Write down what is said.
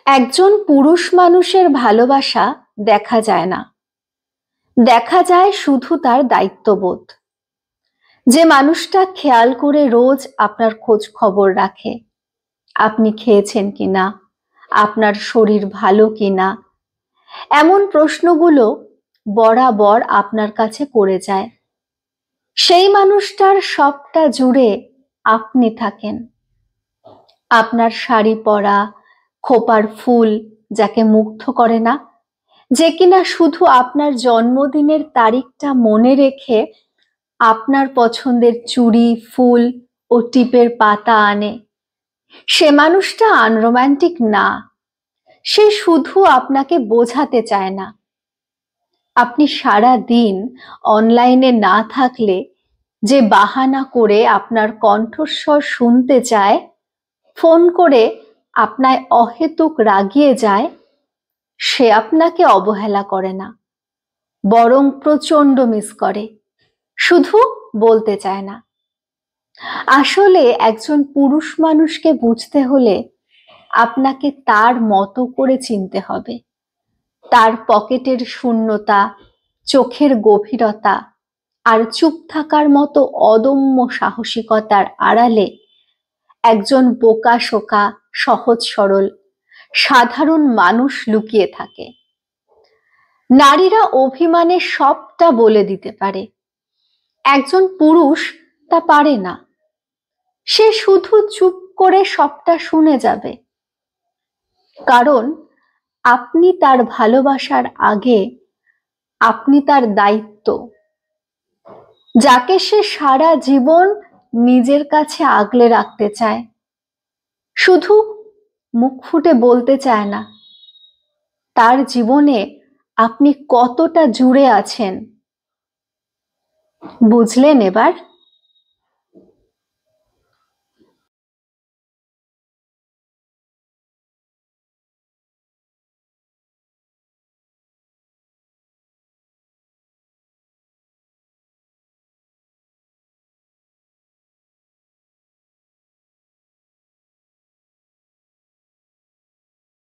একজন পুরুষ মানুষের ভালোবাসা দেখা যায় না, দেখা যায় শুধু তার দায়িত্ববোধ। যে মানুষটা খেয়াল করে রোজ আপনার খোঁজ খবর রাখে, আপনি খেয়েছেন কিনা, আপনার শরীর ভালো কিনা, এমন প্রশ্নগুলো বরাবর আপনার কাছে করে যায়। সেই মানুষটার সবটা জুড়ে আপনি থাকেন। আপনার শাড়ি পরা, খোপার ফুল যাকে মুগ্ধ করে না, যে কিনা শুধু আপনার জন্মদিনের তারিখটা মনে রেখে আপনার পছন্দের চুড়ি, ফুল ও টিপের পাতা আনে, সে মানুষটা আনরোম্যান্টিক না, সে শুধু আপনাকে বোঝাতে চায় না। আপনি সারা দিন অনলাইনে না থাকলে যে বাহানা করে আপনার কণ্ঠস্বর শুনতে চায়, ফোন করে আপনায় অহেতুক রাগিয়ে যায়, সে আপনাকে অবহেলা করে না, বরং প্রচন্ড মিস করে, শুধু বলতে চায় না। আসলে একজন পুরুষ মানুষকে বুঝতে হলে আপনাকে তার মতো করে চিনতে হবে। তার পকেটের শূন্যতা, চোখের গভীরতা আর চুপ থাকার মতো অদম্য সাহসিকতার আড়ালে একজন বোকাশোকা, সহজ সরল, সাধারণ মানুষ লুকিয়ে থাকে। নারীরা অভিমানে সবটা বলে দিতে পারে, একজন পুরুষ তা পারে না। সে শুধু চুপ করে সবটা শুনে যাবে, কারণ আপনি তার ভালোবাসার আগে আপনি তার দায়িত্ব, যাকে সে সারা জীবন নিজের কাছে আগলে রাখতে চায়, শুধু মুখ ফুটে বলতে চায় না তার জীবনে আপনি কতটা জুড়ে আছেন। বুঝলেন এবার?